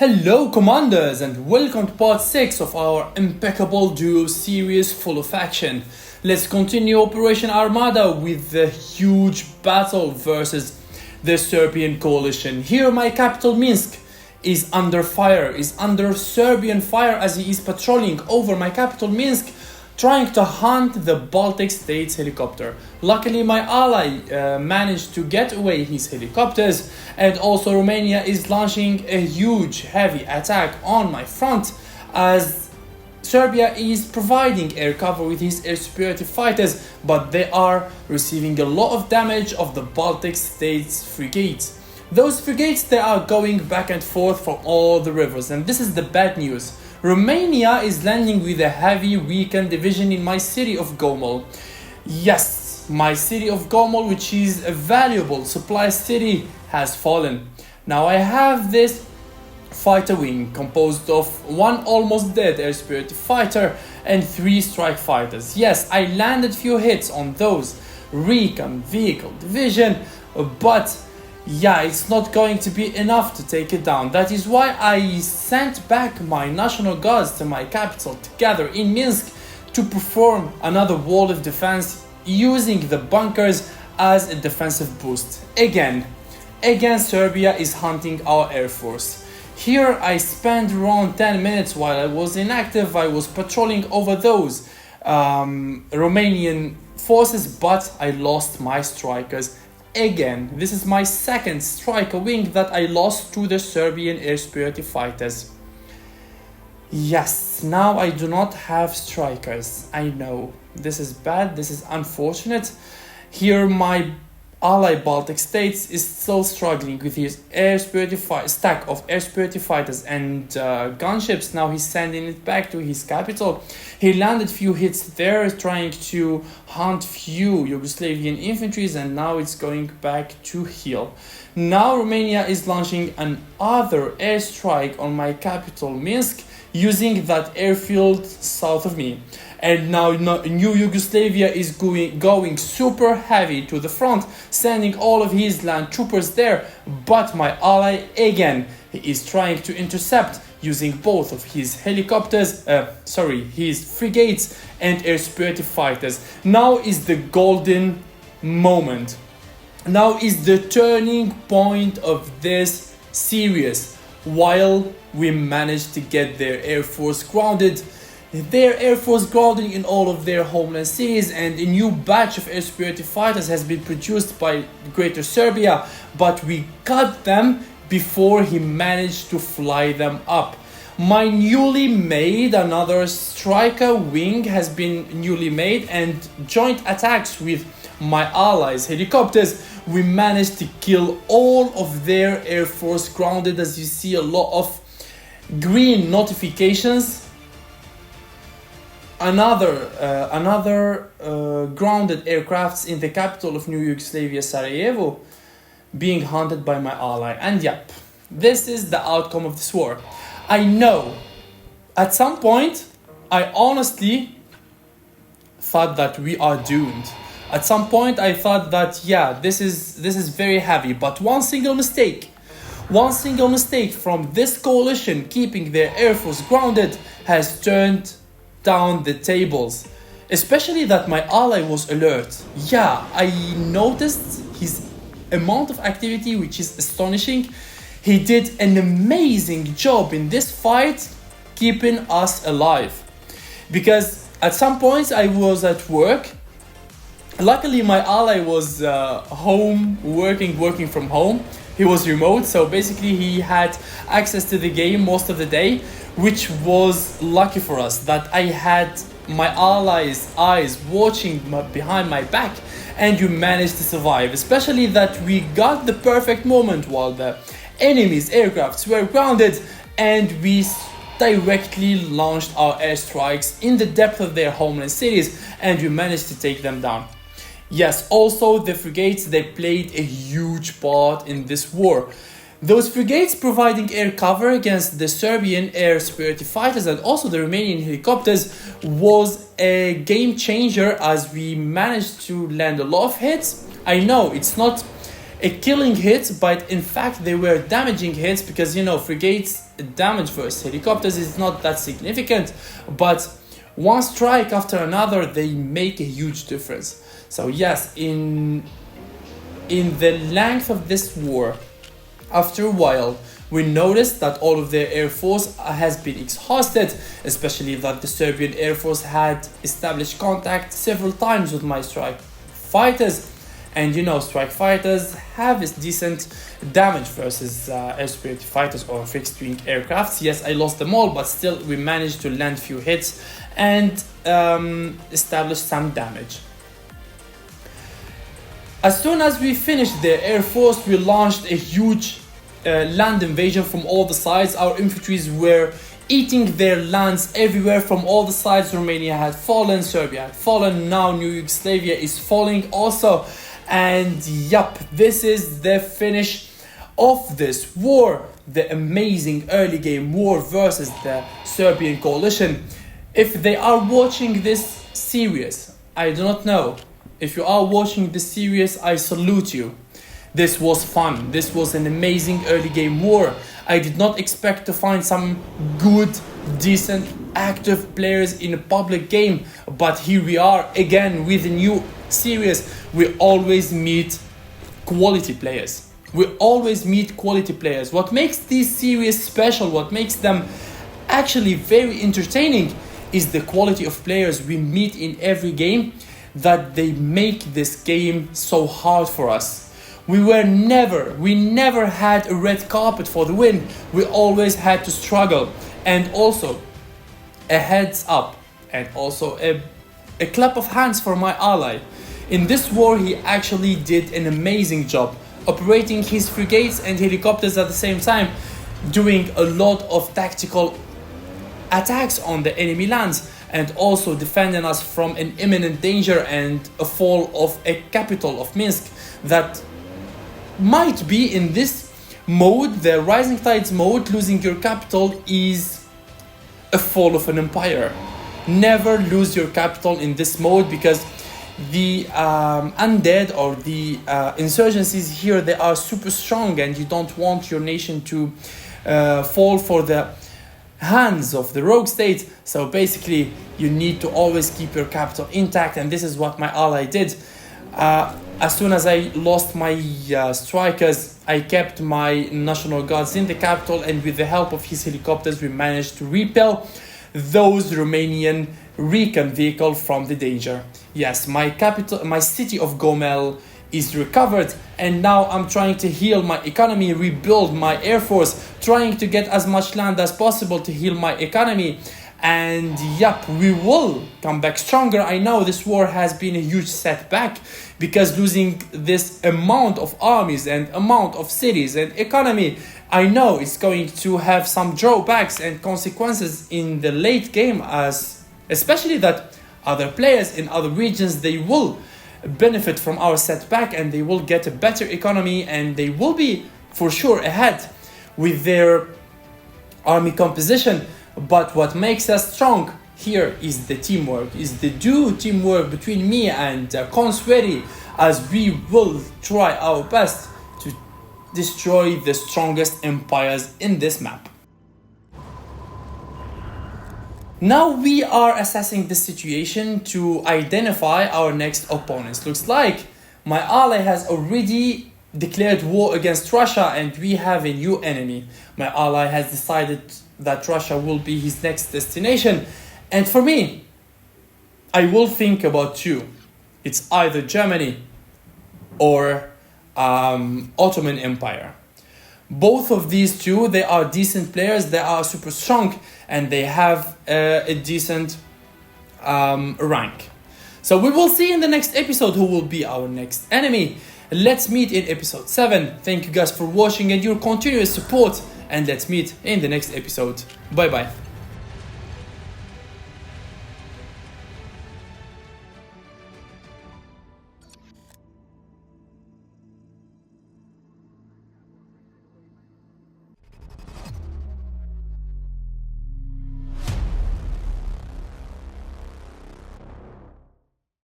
Hello commanders and welcome to part 6 of our impeccable duo series full of action. Let's continue Operation Armada with the huge battle versus the Serbian coalition. Here my capital Minsk is under Serbian fire as he is patrolling over my capital Minsk, trying to hunt the Baltic states helicopter. Luckily my ally managed to get away his helicopters, and also Romania is launching a huge heavy attack on my front as Serbia is providing air cover with his air superiority fighters, but they are receiving a lot of damage of the Baltic states frigates. Those frigates, they are going back and forth from all the rivers, and this is the bad news. Romania is landing with a heavy weakened division in my city of Gomel. Yes, my city of Gomel, which is a valuable supply city, has fallen. Now I have this fighter wing composed of one almost dead air superiority fighter and 3 strike fighters. Yes, I landed few hits on those recon vehicle division, but yeah, it's not going to be enough to take it down. That is why I sent back my national guards to my capital together in Minsk to perform another wall of defense using the bunkers as a defensive boost. Again Serbia is hunting our air force. Here I spent around 10 minutes while I was inactive. I was patrolling over those Romanian forces, but I lost my strikers. Again, this is my second striker wing that I lost to the Serbian air superiority fighters. Yes, now I do not have strikers. I know, this is bad, this is unfortunate. Here my ally Baltic states is still struggling with his stack of air superiority fighters and gunships. Now he's sending it back to his capital. He landed few hits there, trying to hunt few Yugoslavian infantries, and now it's going back to heal. Now Romania is launching another airstrike on my capital Minsk using that airfield south of me. And now New Yugoslavia is going super heavy to the front, sending all of his land troopers there, but my ally again, he is trying to intercept using both of his his frigates and air superiority fighters. Now is the golden moment. Now is the turning point of this series. While we managed to get their air force grounded in all of their homeland cities, and a new batch of air superiority fighters has been produced by Greater Serbia, but we got them before he managed to fly them up. My newly made another striker wing has been newly made, and joint attacks with my allies' helicopters, we managed to kill all of their air force grounded. As you see, a lot of green notifications. Another grounded aircrafts in the capital of New Yugoslavia, Sarajevo, being hunted by my ally. And yep, this is the outcome of this war. I know, at some point, I honestly thought that we are doomed. At some point, I thought that, yeah, this is very heavy, but one single mistake from this coalition keeping their air force grounded has turned down the tables. Especially that my ally was alert. Yeah, I noticed his amount of activity, which is astonishing. He did an amazing job in this fight keeping us alive. Because at some points I was at work. Luckily my ally was home, working from home. He was remote, so basically he had access to the game most of the day, which was lucky for us that I had my allies' eyes watching behind my back, and you managed to survive. Especially that we got the perfect moment while the enemy's aircrafts were grounded, and we directly launched our airstrikes in the depth of their homeland cities, and we managed to take them down. Yes, also the frigates, they played a huge part in this war. Those frigates providing air cover against the Serbian air superiority fighters and also the Romanian helicopters was a game changer, as we managed to land a lot of hits. I know it's not a killing hit, but in fact they were damaging hits because, you know, frigates damage versus helicopters is not that significant, but one strike after another, they make a huge difference. So yes, in the length of this war, after a while, we noticed that all of their air force has been exhausted, especially that the Serbian air force had established contact several times with my strike fighters. And you know, strike fighters have this decent damage versus air superiority fighters or fixed wing aircrafts. Yes, I lost them all, but still we managed to land few hits and establish some damage. As soon as we finished their air force, we launched a huge land invasion from all the sides. Our infantries were eating their lands everywhere from all the sides. Romania had fallen, Serbia had fallen, now New Yugoslavia is falling also. And yup, this is the finish of this war, the amazing early game war versus the Serbian coalition. If they are watching this series, I do not know. If you are watching this series, I salute you. This was fun. This was an amazing early game war. I did not expect to find some good, decent, active players in a public game. But here we are again with a new series. We always meet quality players. We always meet quality players. What makes these series special, what makes them actually very entertaining, is the quality of players we meet in every game, that they make this game so hard for us. We never had a red carpet for the win. We always had to struggle. And also, a heads up and also a clap of hands for my ally. In this war, he actually did an amazing job, operating his frigates and helicopters at the same time, doing a lot of tactical attacks on the enemy lands, and also defending us from an imminent danger and a fall of a capital of Minsk that might be in this mode, the Rising Tides mode. Losing your capital is a fall of an empire. Never lose your capital in this mode, because the undead or the insurgencies here, they are super strong, and you don't want your nation to fall for the hands of the rogue state. So basically you need to always keep your capital intact, and this is what my ally did. As soon as I lost my strikers, I kept my National Guards in the capital, and with the help of his helicopters we managed to repel those Romanian recon vehicles from the danger. Yes, my capital, my city of Gomel is recovered, and now I'm trying to heal my economy, rebuild my air force, trying to get as much land as possible to heal my economy. And yep, we will come back stronger. I know this war has been a huge setback, because losing this amount of armies and amount of cities and economy, I know it's going to have some drawbacks and consequences in the late game, as especially that other players in other regions, they will benefit from our setback and they will get a better economy, and they will be for sure ahead with their army composition. But what makes us strong here is the teamwork, is the duo teamwork between me and Consweri, as we will try our best to destroy the strongest empires in this map. Now we are assessing the situation to identify our next opponents. Looks like my ally has already declared war against Russia, and we have a new enemy. My ally has decided that Russia will be his next destination, and for me, I will think about two. It's either Germany or Ottoman Empire. Both of these two, they are decent players, they are super strong, and they have a decent rank. So we will see in the next episode who will be our next enemy. Let's meet in episode 7. Thank you guys for watching and your continuous support, and let's meet in the next episode. Bye bye.